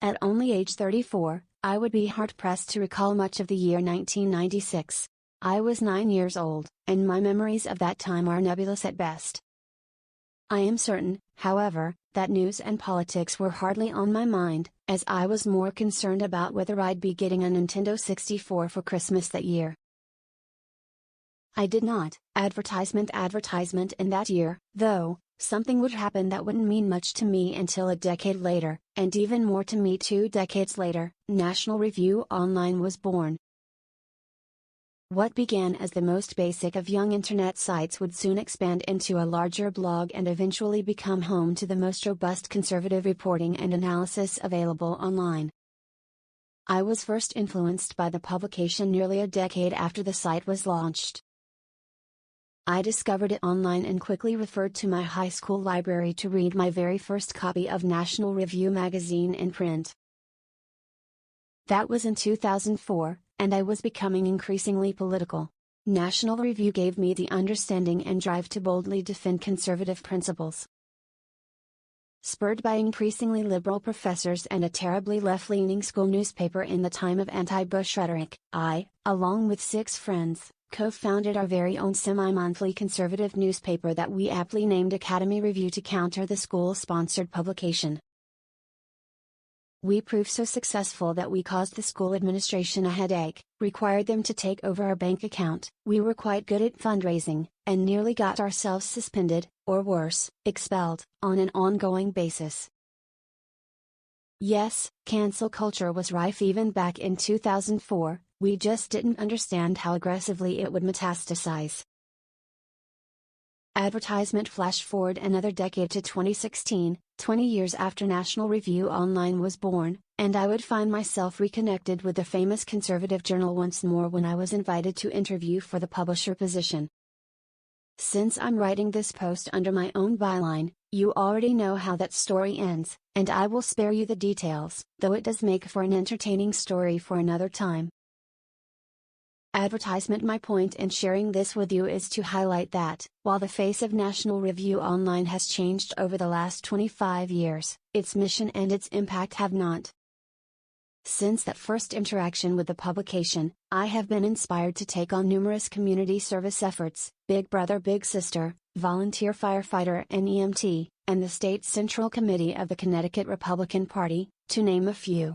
At only age 34, I would be hard-pressed to recall much of the year 1996. I was 9 years old, and my memories of that time are nebulous at best. I am certain, however, that news and politics were hardly on my mind, as I was more concerned about whether I'd be getting a Nintendo 64 for Christmas that year. I did not. Advertisement in that year, though, something would happen that wouldn't mean much to me until a decade later, and even more to me 2 decades later. National Review Online was born. What began as the most basic of young internet sites would soon expand into a larger blog and eventually become home to the most robust conservative reporting and analysis available online. I was first influenced by the publication nearly a decade after the site was launched. I discovered it online and quickly referred to my high school library to read my very first copy of National Review magazine in print. That was in 2004, and I was becoming increasingly political. National Review gave me the understanding and drive to boldly defend conservative principles. Spurred by increasingly liberal professors and a terribly left-leaning school newspaper in the time of anti-Bush rhetoric, I, along with 6 friends, co-founded our very own semi-monthly conservative newspaper that we aptly named Academy Review to counter the school-sponsored publication. We proved so successful that we caused the school administration a headache, required them to take over our bank account. We were quite good at fundraising, and nearly got ourselves suspended, or worse, expelled, on an ongoing basis. Yes, cancel culture was rife even back in 2004, we just didn't understand how aggressively it would metastasize. Advertisement flashed forward another decade to 2016, 20 years after National Review Online was born, and I would find myself reconnected with the famous conservative journal once more when I was invited to interview for the publisher position. Since I'm writing this post under my own byline, you already know how that story ends, and I will spare you the details, though it does make for an entertaining story for another time. Advertisement. My point in sharing this with you is to highlight that, while the face of National Review Online has changed over the last 25 years, its mission and its impact have not. Since that first interaction with the publication, I have been inspired to take on numerous community service efforts, Big Brother Big Sister, volunteer firefighter and EMT, and the State Central Committee of the Connecticut Republican Party, to name a few.